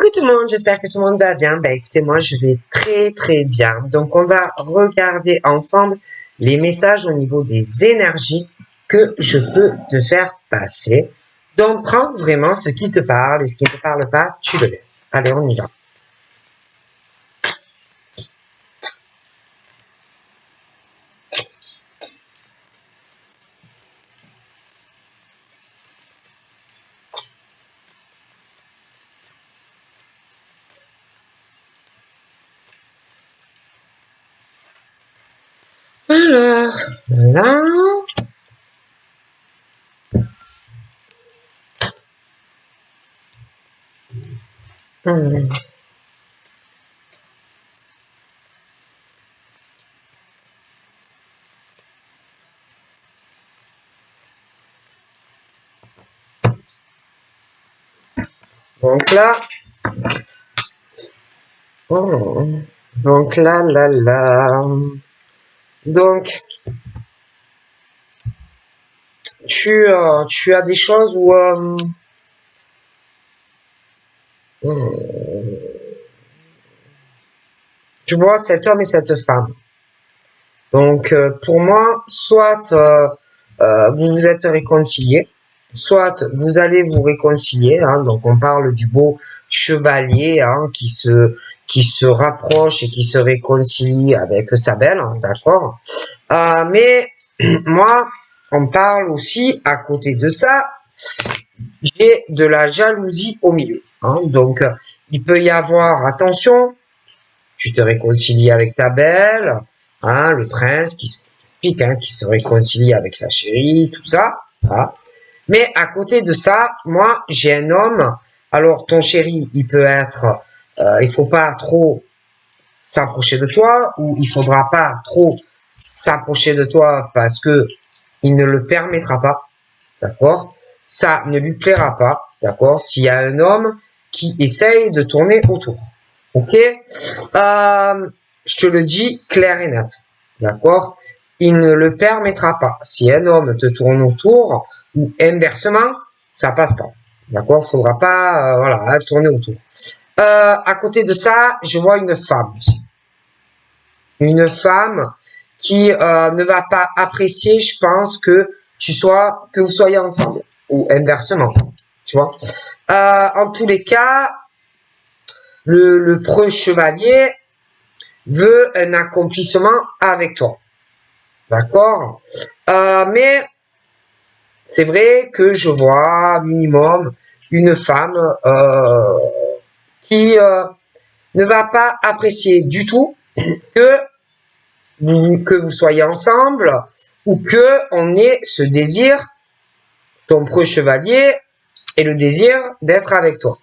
Coucou tout le monde, j'espère que tout le monde va bien. Écoutez, moi je vais très bien. Donc on va regarder ensemble les messages au niveau des énergies que je peux te faire passer. Donc prends vraiment ce qui te parle et ce qui ne te parle pas, tu le laisses. Allez, on y va. Alors, là. Donc là. Donc là. Donc, tu as des choses où tu vois cet homme et cette femme. Donc, pour moi, soit vous vous êtes réconciliés, soit vous allez vous réconcilier. Hein, donc, on parle du beau chevalier hein, qui se rapproche et qui se réconcilie avec sa belle, hein, d'accord. Mais moi, on parle aussi, à côté de ça, j'ai de la jalousie au milieu. Hein, donc, il peut y avoir, attention, tu te réconcilies avec ta belle, hein, le prince qui explique, hein, qui se réconcilie avec sa chérie, tout ça. Hein. Mais à côté de ça, moi, j'ai un homme. Alors, ton chéri, il peut être, il faut pas trop s'approcher de toi, ou il faudra pas trop s'approcher de toi parce que il ne le permettra pas, d'accord? Ça ne lui plaira pas, d'accord? S'il y a un homme qui essaye de tourner autour. Ok, je te le dis clair et net, d'accord? Il ne le permettra pas. Si un homme te tourne autour ou inversement, ça passe pas, d'accord? Faudra pas, voilà, tourner autour. À côté de ça, je vois une femme aussi, une femme qui ne va pas apprécier, je pense, que vous soyez ensemble ou inversement, tu vois? En tous les cas. Le preux chevalier veut un accomplissement avec toi. D'accord? Mais c'est vrai que je vois minimum une femme qui ne va pas apprécier du tout que vous soyez ensemble ou que on ait ce désir, ton preux chevalier, et le désir d'être avec toi.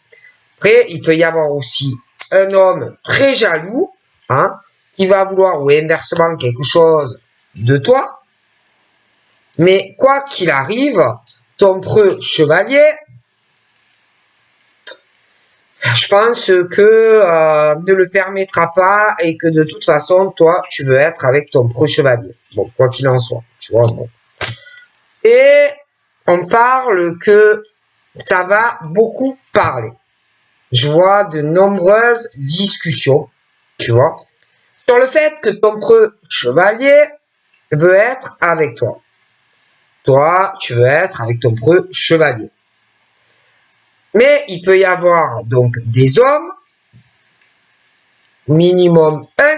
Après, il peut y avoir aussi un homme très jaloux, hein, qui va vouloir, ou inversement, quelque chose de toi. Mais quoi qu'il arrive, ton preux chevalier, je pense que ne le permettra pas et que de toute façon, toi, tu veux être avec ton preux chevalier. Bon, quoi qu'il en soit, tu vois. Bon. Et on parle que ça va beaucoup parler. Je vois de nombreuses discussions, tu vois, sur le fait que ton preux chevalier veut être avec toi. Toi, tu veux être avec ton preux chevalier. Mais il peut y avoir donc des hommes, minimum un,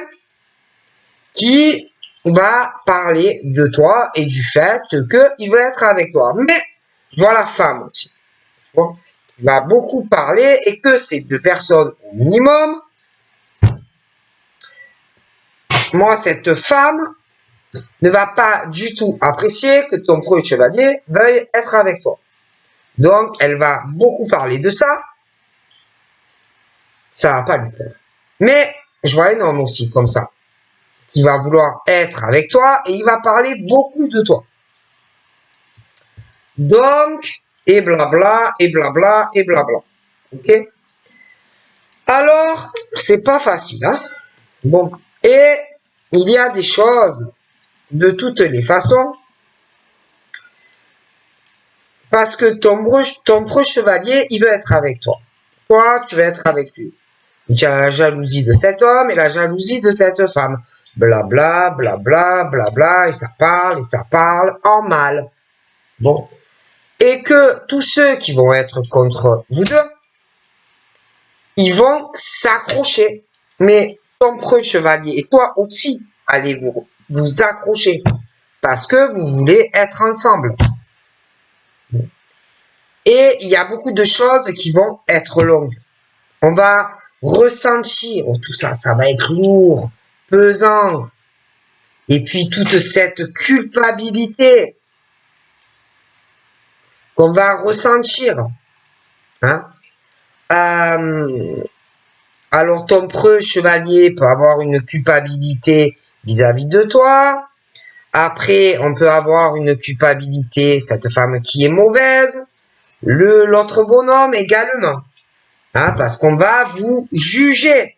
qui va parler de toi et du fait qu'il veut être avec toi. Mais je vois la femme aussi. Tu vois, il va beaucoup parler et que ces deux personnes au minimum, moi, cette femme ne va pas du tout apprécier que ton preux chevalier veuille être avec toi. Donc, elle va beaucoup parler de ça. Ça va pas lui plaire. Mais, je vois un homme aussi comme ça, qui va vouloir être avec toi et il va parler beaucoup de toi. Donc, et blabla, et blabla, et blabla. Ok? Alors, c'est pas facile, hein? Bon. Et, il y a des choses de toutes les façons. Parce que ton preux chevalier, il veut être avec toi. toi, tu vas être avec lui. Tu as la jalousie de cet homme et la jalousie de cette femme. Blabla, blabla, blabla, et ça parle en mal. Bon. Et que tous ceux qui vont être contre vous deux, ils vont s'accrocher. Mais ton preux chevalier et toi aussi, allez vous accrocher. Parce que vous voulez être ensemble. Et il y a beaucoup de choses qui vont être longues. On va ressentir tout ça, ça va être lourd, pesant. Et puis toute cette culpabilité qu'on va ressentir. Hein? Alors ton preux chevalier peut avoir une culpabilité vis-à-vis de toi. Après, on peut avoir une culpabilité, cette femme qui est mauvaise. L'autre bonhomme également. Hein, parce qu'on va vous juger.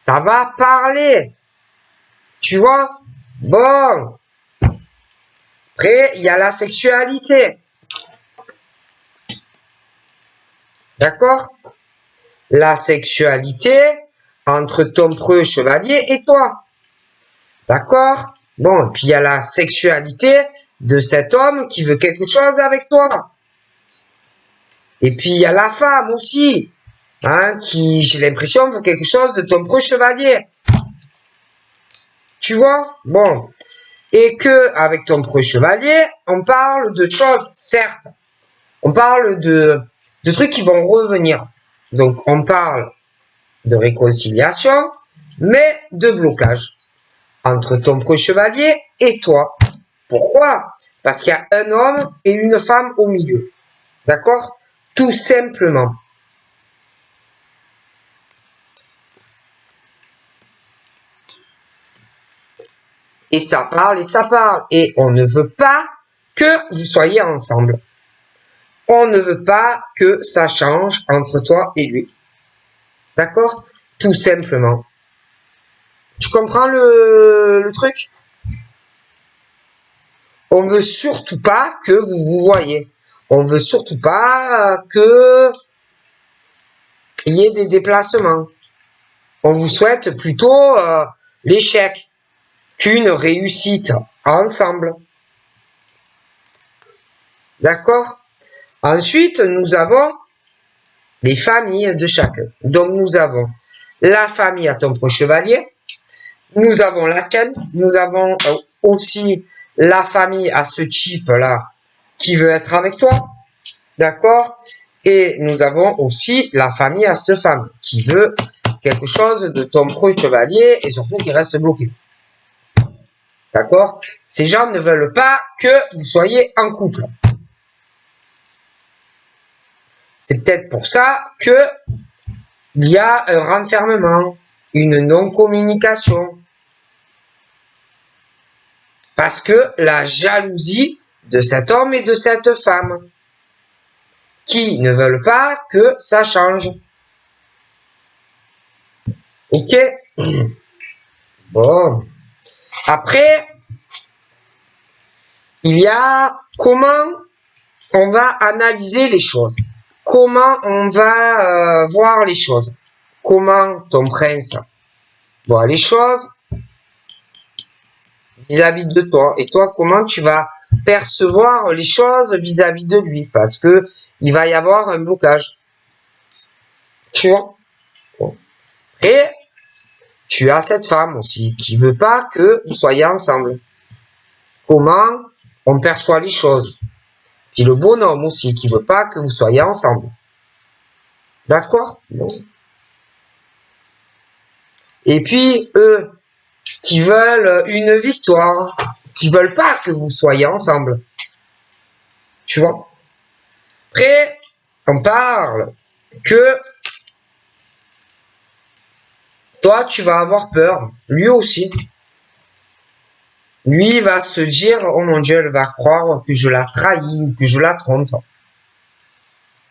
Ça va parler. Tu vois? Bon. Après, il y a la sexualité. D'accord? La sexualité entre ton preux chevalier et toi. D'accord? Bon, et puis il y a la sexualité de cet homme qui veut quelque chose avec toi. Et puis il y a la femme aussi, hein, qui, j'ai l'impression, veut quelque chose de ton preux chevalier. Tu vois? Bon. Et que, avec ton preux chevalier, on parle de choses, certes. On parle de trucs qui vont revenir. Donc, on parle de réconciliation, mais de blocage entre ton preux chevalier et toi. Pourquoi? Parce qu'il y a un homme et une femme au milieu. D'accord? Tout simplement. Et ça parle et ça parle. Et on ne veut pas que vous soyez ensemble. On ne veut pas que ça change entre toi et lui. D'accord? Tout simplement. Tu comprends le truc? On veut surtout pas que vous vous voyez. On veut surtout pas que il y ait des déplacements. On vous souhaite plutôt l'échec qu'une réussite ensemble. D'accord? Ensuite, nous avons les familles de chacun. Donc, nous avons la famille à ton preux chevalier. Nous avons la tienne. Nous avons aussi la famille à ce type-là qui veut être avec toi. D'accord? Et nous avons aussi la famille à cette femme qui veut quelque chose de ton preux chevalier et surtout qui reste bloqué. D'accord? Ces gens ne veulent pas que vous soyez en couple. C'est peut-être pour ça que il y a un renfermement, une non-communication. Parce que la jalousie de cet homme et de cette femme qui ne veulent pas que ça change. Ok? Bon. Après, il y a comment on va analyser les choses. Comment on va voir les choses. Comment ton prince voit les choses vis-à-vis de toi. Et toi, comment tu vas percevoir les choses vis-à-vis de lui. Parce que il va y avoir un blocage. Tu vois? Bon. Et tu as cette femme aussi qui veut pas que vous soyez ensemble. Comment on perçoit les choses. Puis le bonhomme aussi qui veut pas que vous soyez ensemble. D'accord? Bon. Et puis eux qui veulent une victoire, qui veulent pas que vous soyez ensemble. Tu vois? Après, on parle que toi, tu vas avoir peur. Lui aussi. Lui va se dire, oh mon Dieu, elle va croire que je la trahis ou que je la trompe.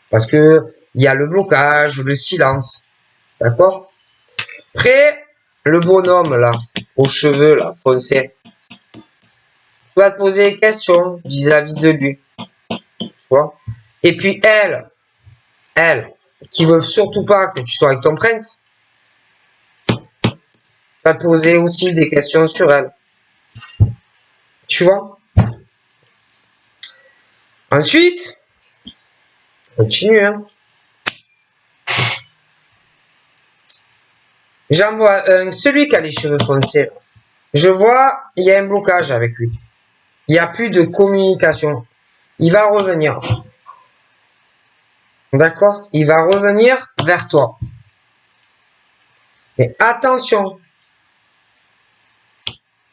Parce que il y a le blocage, le silence. D'accord? Après, le bonhomme, là, aux cheveux, là, foncés. Tu vas te poser des questions vis-à-vis de lui. Tu vois? Et puis elle, qui veut surtout pas que tu sois avec ton prince, va te poser aussi des questions sur elle. Tu vois? Ensuite, continue, hein. J'en vois celui qui a les cheveux foncés. Je vois, il y a un blocage avec lui. Il n'y a plus de communication. Il va revenir. D'accord? Il va revenir vers toi. Mais attention.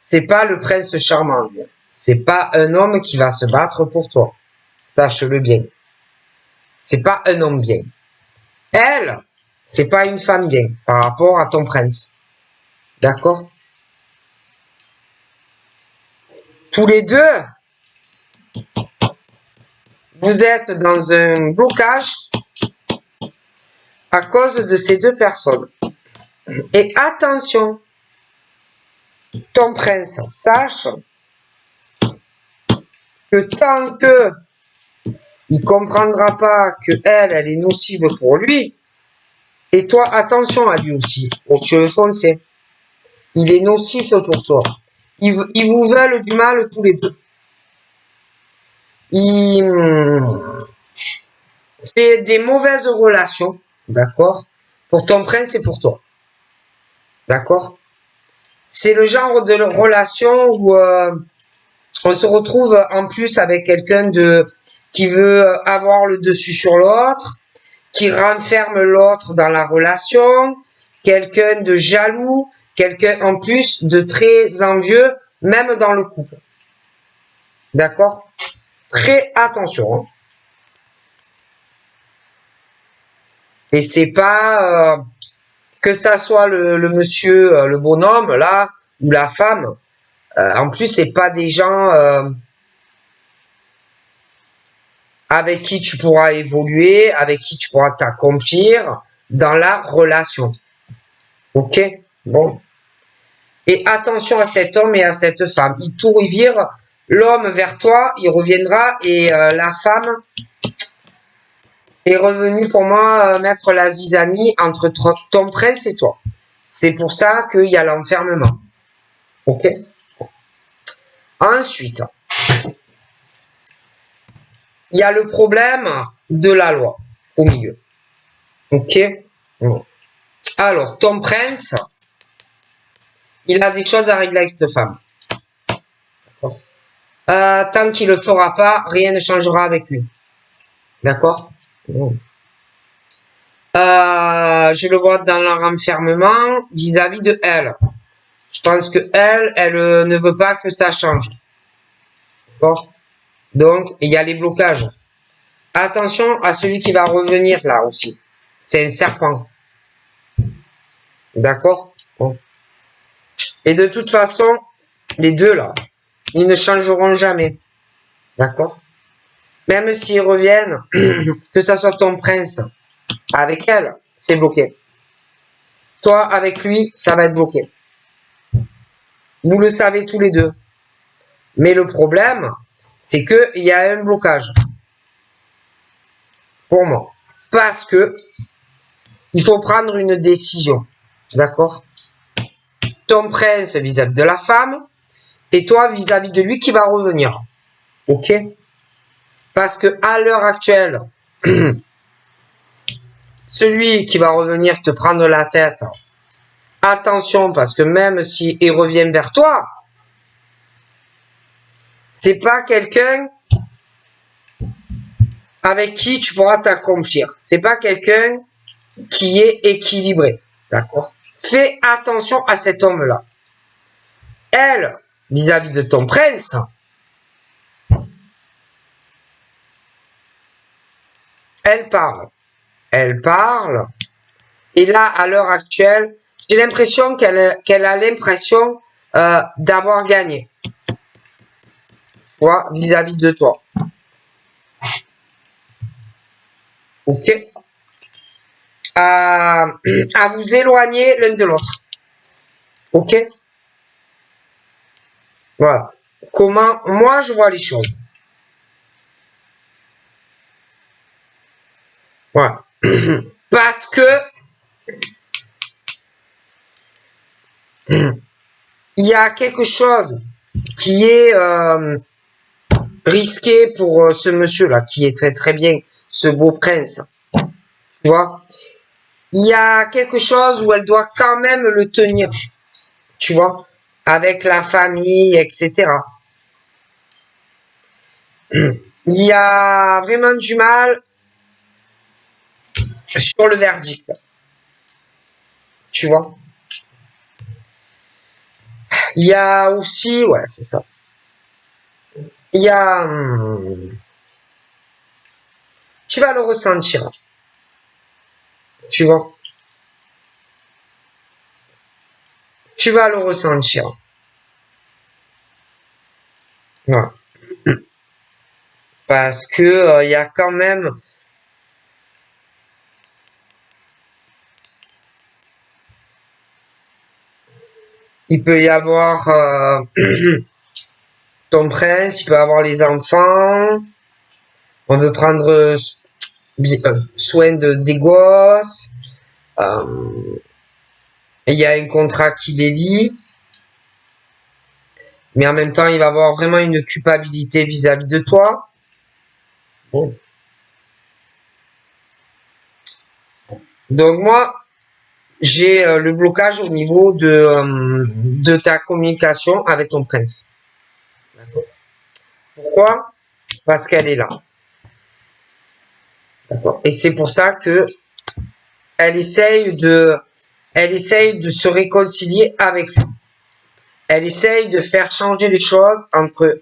C'est pas le prince charmant. C'est pas un homme qui va se battre pour toi. Sache-le bien. C'est pas un homme bien. Elle, c'est pas une femme bien par rapport à ton prince. D'accord? Tous les deux, vous êtes dans un blocage à cause de ces deux personnes. Et attention, ton prince sache que tant que il comprendra pas que elle est nocive pour lui, et toi, attention à lui aussi, aux cheveux foncés. Il est nocif pour toi. Ils vous veulent du mal tous les deux. C'est des mauvaises relations, d'accord? Pour ton prince et pour toi. D'accord? C'est le genre de relation où on se retrouve en plus avec quelqu'un qui veut avoir le dessus sur l'autre, qui renferme l'autre dans la relation, quelqu'un de jaloux, quelqu'un en plus de très envieux, même dans le couple. D'accord? Très attention. Hein. Et c'est pas que ça soit le monsieur, le bonhomme là, ou la femme. En plus, c'est pas des gens avec qui tu pourras évoluer, avec qui tu pourras t'accomplir dans la relation. Ok? Bon. Et attention à cet homme et à cette femme. Il vire l'homme vers toi, il reviendra et la femme est revenue pour moi mettre la zizanie entre ton prince et toi. C'est pour ça qu'il y a l'enfermement. Ok? Ensuite, il y a le problème de la loi au milieu. Ok? Alors, ton prince, il a des choses à régler avec cette femme. Tant qu'il ne le fera pas, rien ne changera avec lui. D'accord? Je le vois dans leur enfermement vis-à-vis de elle. Je pense que elle ne veut pas que ça change. D'accord? Donc, il y a les blocages. Attention à celui qui va revenir là aussi. C'est un serpent. D'accord? Bon. Et de toute façon, les deux là, ils ne changeront jamais. D'accord? Même s'ils reviennent, que ça soit ton prince avec elle, c'est bloqué. Toi, avec lui, ça va être bloqué. Vous le savez tous les deux. Mais le problème, c'est qu'il y a un blocage. Pour moi. Parce que il faut prendre une décision. D'accord? Ton prince vis-à-vis de la femme et toi vis-à-vis de lui qui va revenir. Ok? Parce que à l'heure actuelle, celui qui va revenir te prendre la tête, attention parce que même s'il revient vers toi, c'est pas quelqu'un avec qui tu pourras t'accomplir. C'est pas quelqu'un qui est équilibré. D'accord? Fais attention à cet homme-là. Elle, vis-à-vis de ton prince, elle parle. Elle parle. Et là, à l'heure actuelle, j'ai l'impression qu'elle a l'impression d'avoir gagné. Toi, vis-à-vis de toi. Ok? À vous éloigner l'un de l'autre. Ok? Voilà. Comment moi je vois les choses. Voilà. Parce que il y a quelque chose qui est risqué pour ce monsieur-là, qui est très très bien, ce beau prince. Tu vois, il y a quelque chose où elle doit quand même le tenir, tu vois, avec la famille, etc. Il y a vraiment du mal sur le verdict, tu vois. Il y a aussi, ouais, c'est ça. Il y a, tu vas le ressentir, tu vois. Tu vas le ressentir. Ouais. Parce que il y a quand même, il peut y avoir ton prince, il peut avoir les enfants. On veut prendre soin des gosses. Euh, il y a un contrat qui les lie. Mais en même temps, il va avoir vraiment une culpabilité vis-à-vis de toi. Bon. Donc moi, j'ai le blocage au niveau de ta communication avec ton prince. Pourquoi? Parce qu'elle est là. Et c'est pour ça que elle elle essaye de se réconcilier avec lui. Elle essaye de faire changer les choses entre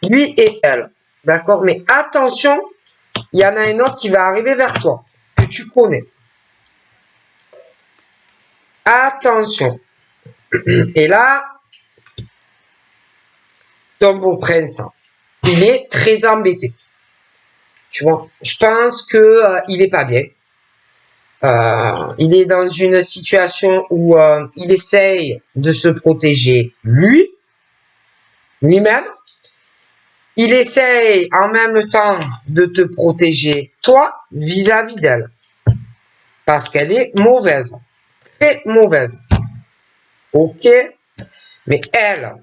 lui et elle. D'accord? Mais attention, il y en a un autre qui va arriver vers toi, que tu connais. Attention. Et là, ton beau prince, il est très embêté. Tu vois, je pense que il est pas bien. Il est dans une situation où il essaye de se protéger lui-même. Il essaye en même temps de te protéger toi vis-à-vis d'elle. Parce qu'elle est mauvaise. Très mauvaise. Ok? Mais elle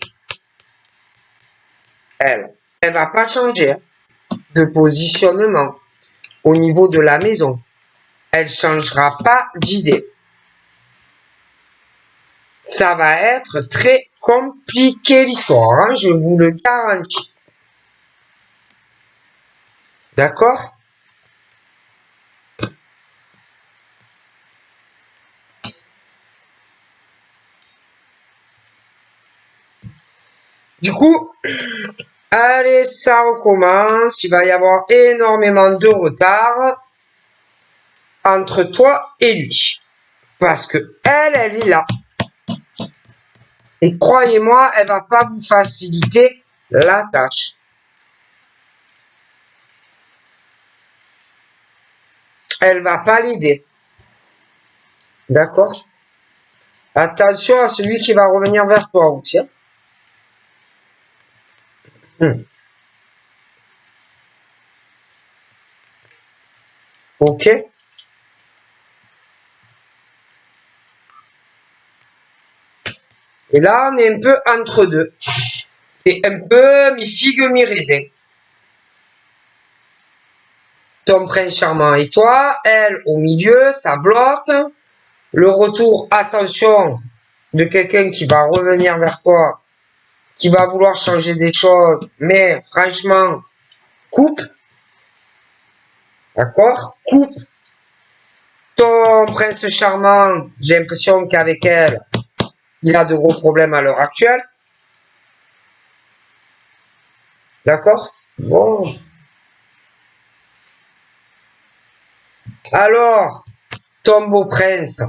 va pas changer de positionnement au niveau de la maison. Elle changera pas d'idée. Ça va être très compliqué l'histoire, hein, je vous le garantis. D'accord? Du coup, allez, ça recommence. Il va y avoir énormément de retard entre toi et lui. Parce que elle est là. Et croyez-moi, elle va pas vous faciliter la tâche. Elle va pas l'aider. D'accord? Attention à celui qui va revenir vers toi aussi. Ok? Et là, on est un peu entre deux. C'est un peu mi-figue, mi-raisin. Ton prince charmant et toi, elle au milieu, ça bloque. Le retour, attention, de quelqu'un qui va revenir vers toi, qui va vouloir changer des choses, mais franchement, coupe, d'accord? Coupe. Ton prince charmant, j'ai l'impression qu'avec elle, il a de gros problèmes à l'heure actuelle. D'accord? Bon. Alors, ton beau prince,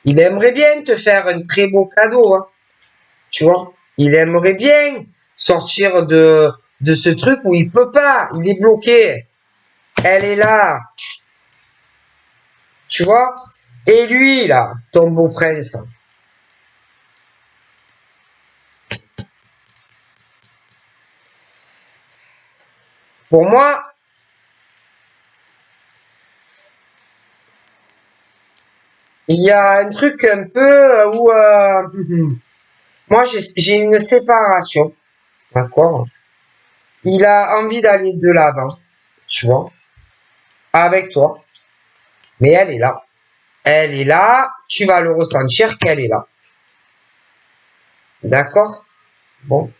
il aimerait bien te faire un très beau cadeau, hein, tu vois. Il aimerait bien sortir de ce truc où il peut pas, il est bloqué. Elle est là, tu vois. Et lui, là, ton beau prince, pour moi, Il y a un truc un peu où moi j'ai une séparation, d'accord? Il a envie d'aller de l'avant, tu vois, avec toi, mais elle est là. Elle est là, tu vas le ressentir qu'elle est là. D'accord? Bon.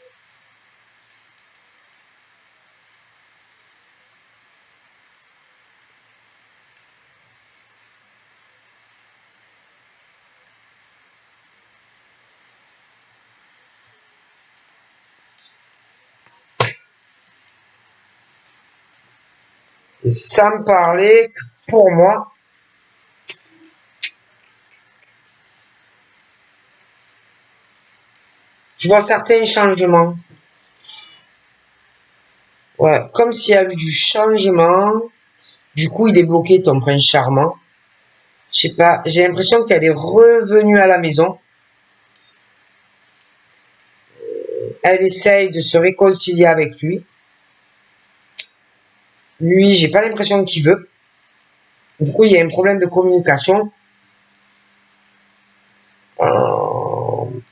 Et sans parler, pour moi, je vois certains changements. Ouais, comme s'il y a eu du changement. Du coup, il est bloqué, ton prince charmant. Je sais pas, j'ai l'impression qu'elle est revenue à la maison. Elle essaye de se réconcilier avec lui. Lui, j'ai pas l'impression qu'il veut. Du coup, il y a un problème de communication.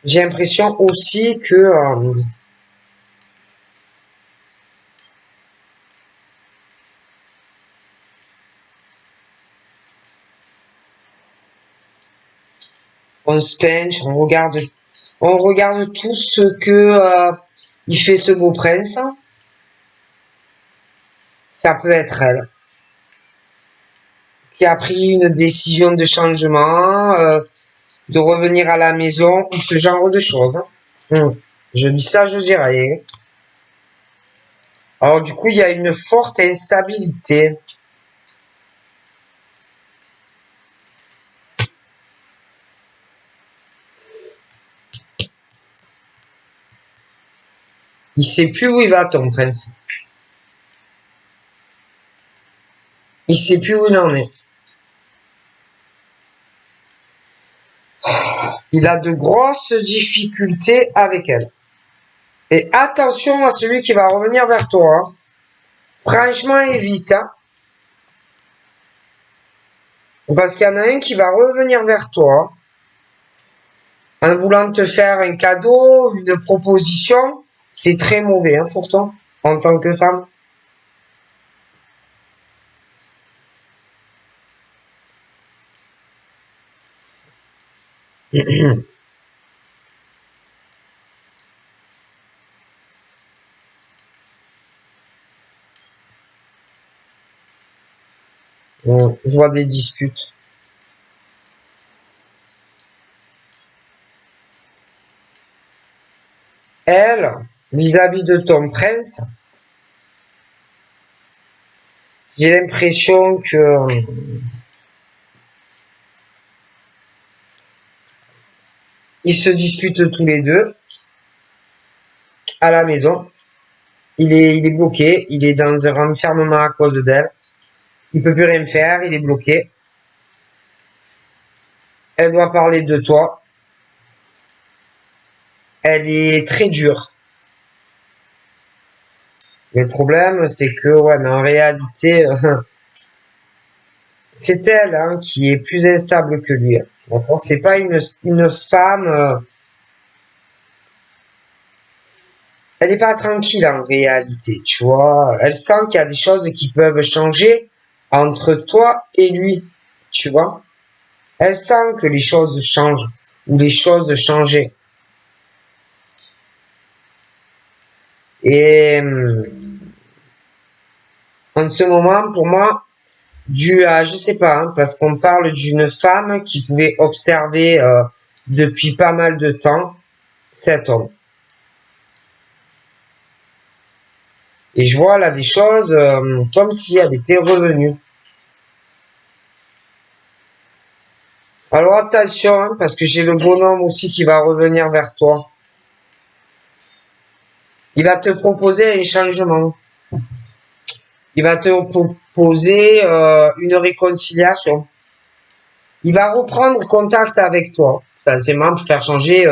J'ai l'impression aussi que on se penche, on regarde tout ce que il fait ce beau prince. Ça peut être elle qui a pris une décision de changement, de revenir à la maison ou ce genre de choses. Je dis ça, je dis rien. Alors du coup, il y a une forte instabilité. Il sait plus où il va, ton prince. Il sait plus où il en est. Il a de grosses difficultés avec elle. Et attention à celui qui va revenir vers toi. Hein. Franchement, évite. Hein. Parce qu'il y en a un qui va revenir vers toi en voulant te faire un cadeau, une proposition. C'est très mauvais hein, pourtant, en tant que femme. Je vois des disputes. Elle, vis-à-vis de ton prince, j'ai l'impression que ils se disputent tous les deux à la maison. Il est bloqué, il est dans un renfermement à cause d'elle. Il peut plus rien faire, il est bloqué. Elle doit parler de toi. Elle est très dure. Mais le problème, c'est que, ouais, mais en réalité, c'est elle hein, qui est plus instable que lui. D'accord? C'est pas une femme. Elle n'est pas tranquille en réalité, tu vois. Elle sent qu'il y a des choses qui peuvent changer entre toi et lui, tu vois. Elle sent que les choses changent ou les choses changeaient. Et en ce moment, pour moi, dû à, je sais pas, hein, parce qu'on parle d'une femme qui pouvait observer depuis pas mal de temps cet homme. Et je vois là des choses comme si elle était revenue. Alors attention, hein, parce que j'ai le bonhomme aussi qui va revenir vers toi. Il va te proposer un changement. Il va te proposer une réconciliation. Il va reprendre contact avec toi, sincèrement, pour faire changer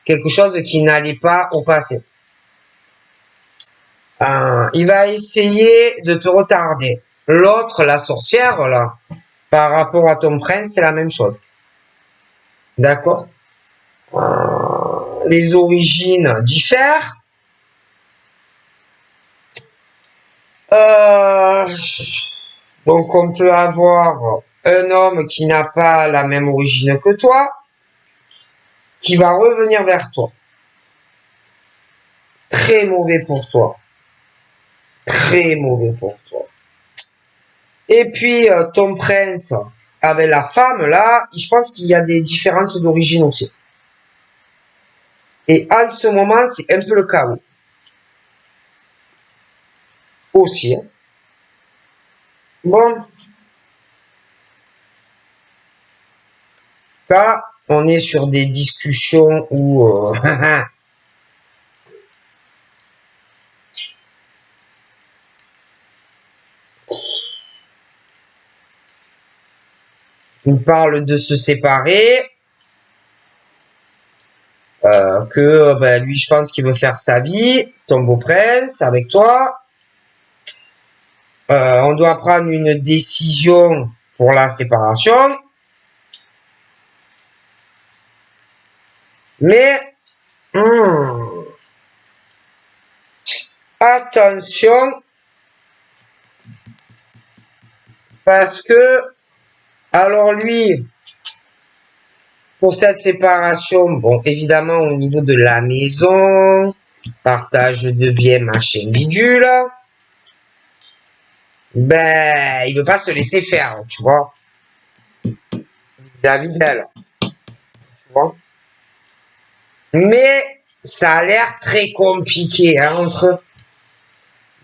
quelque chose qui n'allait pas au passé. Il va essayer de te retarder. L'autre, la sorcière, là, par rapport à ton prince, c'est la même chose. D'accord? Les origines diffèrent. Donc on peut avoir un homme qui n'a pas la même origine que toi, qui va revenir vers toi. Très mauvais pour toi. Très mauvais pour toi. Et puis ton prince avec la femme, là, je pense qu'il y a des différences d'origine aussi. Et en ce moment, c'est un peu le chaos. Aussi. Hein. Bon. Là, on est sur des discussions où... il parle de se séparer. Que ben, lui, je pense qu'il veut faire sa vie. Ton beau prince, avec toi. On doit prendre une décision pour la séparation. Mais... attention, parce que, alors lui, pour cette séparation, bon, évidemment, au niveau de la maison, partage de biens, machin, bidule, ben, il veut pas se laisser faire, tu vois, vis-à-vis d'elle, tu vois. Mais, ça a l'air très compliqué, hein, entre eux.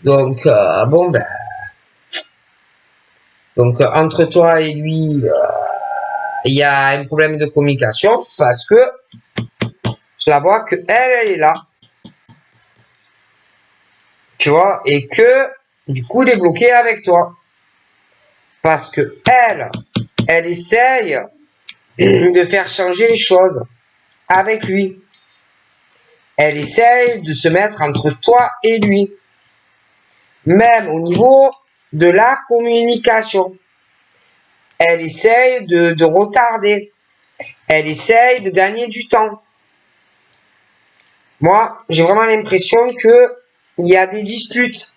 Donc, bon, ben, donc, entre toi et lui, il y a un problème de communication parce que je la vois que elle est là. Tu vois, et que du coup il est bloqué avec toi. Parce que elle essaye de faire changer les choses avec lui. Elle essaye de se mettre entre toi et lui. Même au niveau de la communication. Elle essaye de retarder. Elle essaye de gagner du temps. Moi, j'ai vraiment l'impression que il y a des disputes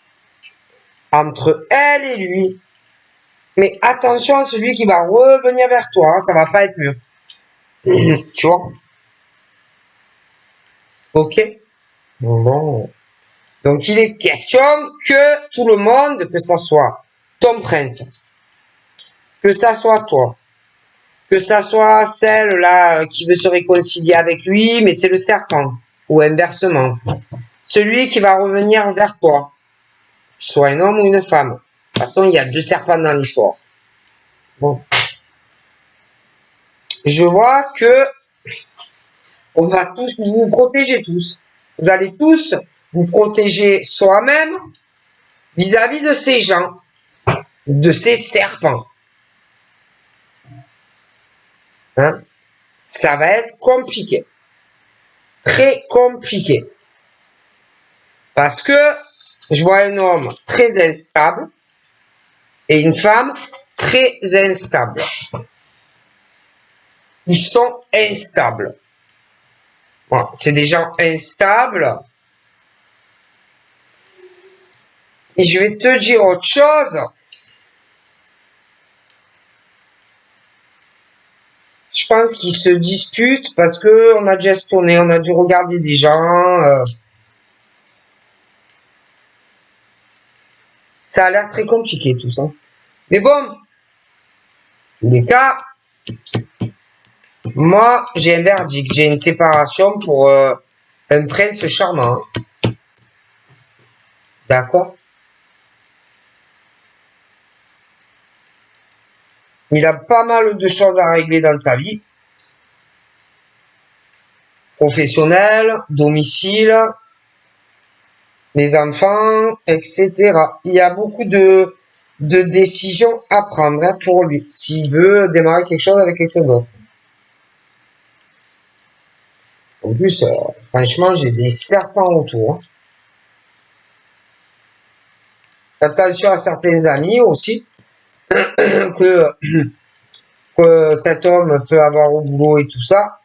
entre elle et lui. Mais attention à celui qui va revenir vers toi, hein, ça va pas être mieux. Tu vois? Ok? Bon. Donc il est question que tout le monde, que ça soit ton prince, que ça soit toi, que ça soit celle-là qui veut se réconcilier avec lui, mais c'est le serpent, ou inversement. Celui qui va revenir vers toi, soit un homme ou une femme. De toute façon, il y a deux serpents dans l'histoire. Bon. Je vois que on va tous vous protéger tous. Vous allez tous vous protéger soi-même vis-à-vis de ces gens, de ces serpents. Hein? Ça va être compliqué. Très compliqué. Parce que je vois un homme très instable et une femme très instable. Ils sont instables. Voilà. C'est des gens instables. Et je vais te dire autre chose. Je pense qu'ils se disputent parce que on a déjà tourné, on a dû regarder des gens. Ça a l'air très compliqué tout ça. Mais bon, tous les cas, moi j'ai un verdict, j'ai une séparation pour un prince charmant. D'accord? Il a pas mal de choses à régler dans sa vie. Professionnel, domicile, les enfants, etc. Il y a beaucoup de décisions à prendre hein, pour lui, s'il veut démarrer quelque chose avec quelqu'un d'autre. En plus, franchement, j'ai des serpents autour. Hein. Attention à certains amis aussi, que que cet homme peut avoir au boulot et tout ça,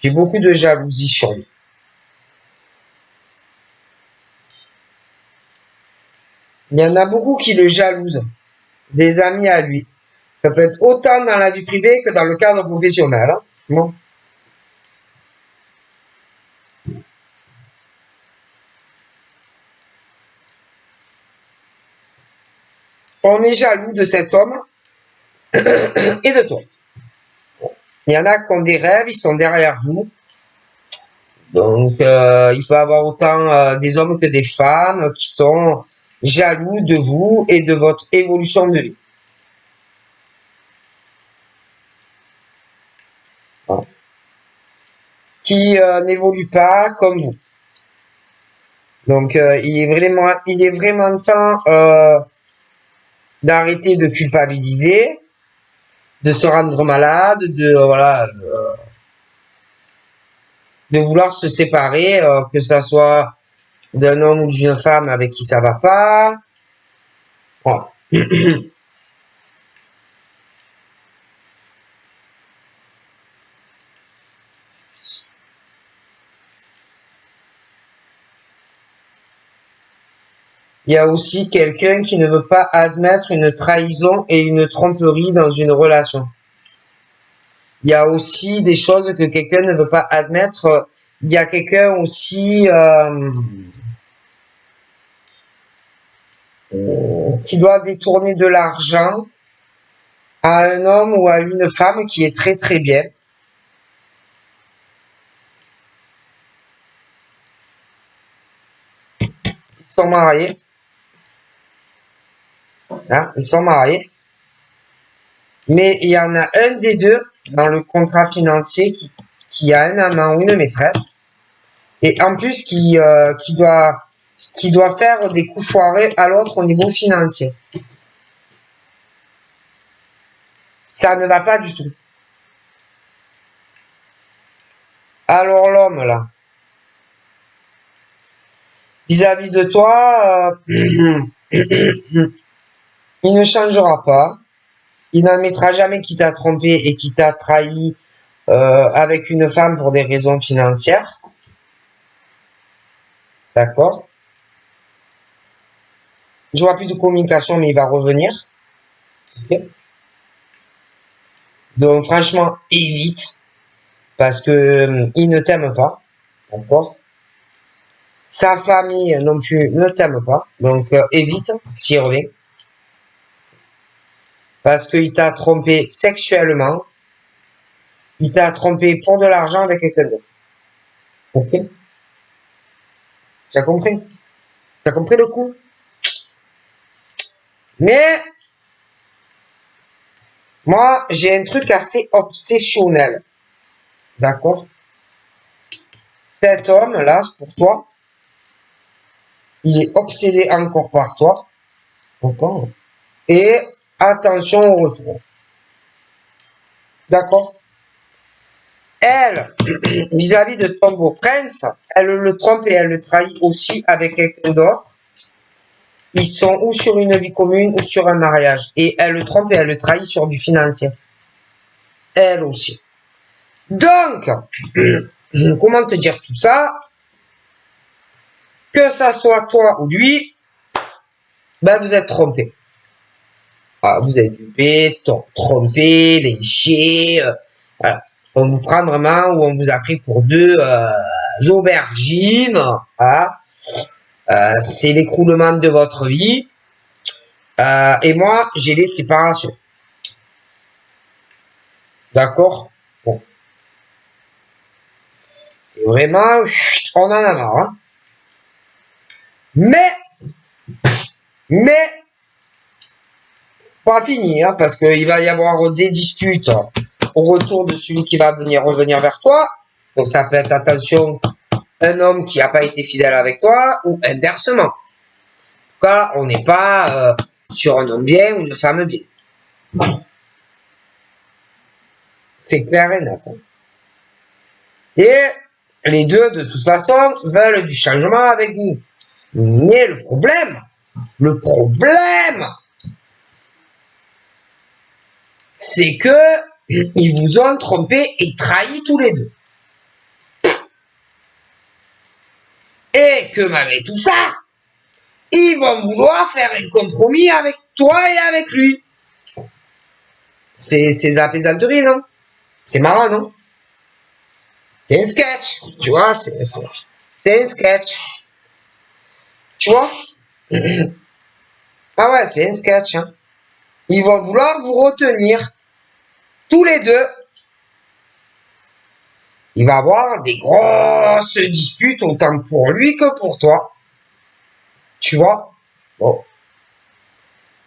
j'ai beaucoup de jalousie sur lui. Il y en a beaucoup qui le jalousent, des amis à lui. Ça peut être autant dans la vie privée que dans le cadre professionnel. Hein. Bon. On est jaloux de cet homme et de toi. Il y en a qui ont des rêves, ils sont derrière vous. Donc, il peut y avoir autant des hommes que des femmes qui sont jaloux de vous et de votre évolution de vie. Voilà. Qui n'évoluent pas comme vous. Donc, il est vraiment temps d'arrêter de culpabiliser, de se rendre malade, de vouloir se séparer, que ça soit d'un homme ou d'une femme avec qui ça va pas. Voilà. Il y a aussi quelqu'un qui ne veut pas admettre une trahison et une tromperie dans une relation. Il y a aussi des choses que quelqu'un ne veut pas admettre. Il y a quelqu'un aussi qui doit détourner de l'argent à un homme ou à une femme qui est très très bien. Ils sont mariés. Hein, ils sont mariés. Mais il y en a un des deux dans le contrat financier qui a un amant ou une maîtresse. Et en plus qui doit faire des coups foirés à l'autre au niveau financier. Ça ne va pas du tout. Alors l'homme, là, vis-à-vis de toi, il ne changera pas. Il n'admettra jamais qu'il t'a trompé et qu'il t'a trahi avec une femme pour des raisons financières. D'accord? Je vois plus de communication, mais il va revenir. Okay. Donc franchement, évite. Parce que il ne t'aime pas. D'accord? Sa famille non plus ne t'aime pas. Donc évite s'il revient. Parce qu'il t'a trompé sexuellement. Il t'a trompé pour de l'argent avec quelqu'un d'autre. Ok? T'as compris? T'as compris le coup? Mais moi, j'ai un truc assez obsessionnel. D'accord? Cet homme-là, pour toi, il est obsédé encore par toi. D'accord? Et attention au retour. D'accord? Elle, vis-à-vis de ton beau prince, elle le trompe et elle le trahit aussi avec quelqu'un d'autre. Ils sont ou sur une vie commune ou sur un mariage. Et elle le trompe et elle le trahit sur du financier. Elle aussi. Donc, comment te dire tout ça? Que ça soit toi ou lui, ben vous êtes trompé. Ah, vous êtes dupé, trompé, léché. Voilà. On vous prend vraiment ou on vous a pris pour deux aubergines. Hein. C'est l'écroulement de votre vie. Et moi, j'ai les séparations. D'accord? Bon. C'est vraiment... On en a marre. Hein. Mais, pas fini, hein, parce qu'il va y avoir des disputes au retour de celui qui va revenir vers toi. Donc ça peut être, attention, un homme qui n'a pas été fidèle avec toi ou inversement. En tout cas, on n'est pas sur un homme bien ou une femme bien. C'est clair et net. Hein. Et les deux, de toute façon, veulent du changement avec vous. Mais le problème, c'est que ils vous ont trompé et trahi tous les deux. Et que malgré tout ça, ils vont vouloir faire un compromis avec toi et avec lui. C'est de la plaisanterie, non? C'est marrant, non? C'est un sketch, tu vois, c'est un sketch. Tu vois? Ah ouais, c'est un sketch. Hein. Ils vont vouloir vous retenir tous les deux. Il va y avoir des grosses disputes autant pour lui que pour toi. Tu vois? Bon.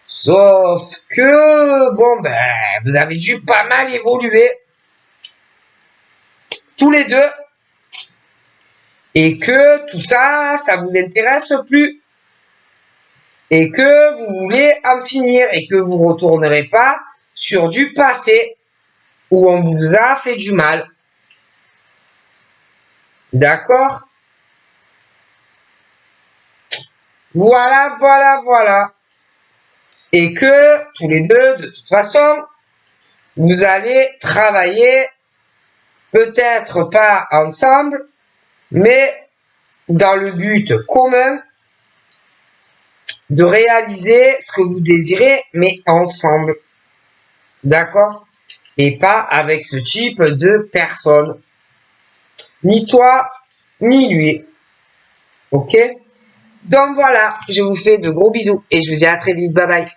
Sauf que, bon, ben, vous avez dû pas mal évoluer. Tous les deux. Et que tout ça, ça vous intéresse plus. Et que vous voulez en finir. Et que vous retournerez pas sur du passé où on vous a fait du mal. D'accord? Voilà, voilà, voilà. Et que tous les deux, de toute façon, vous allez travailler peut-être pas ensemble, mais dans le but commun de réaliser ce que vous désirez, mais ensemble. D'accord? Et pas avec ce type de personne. Ni toi, ni lui. Ok? Donc voilà, je vous fais de gros bisous et je vous dis à très vite. Bye bye.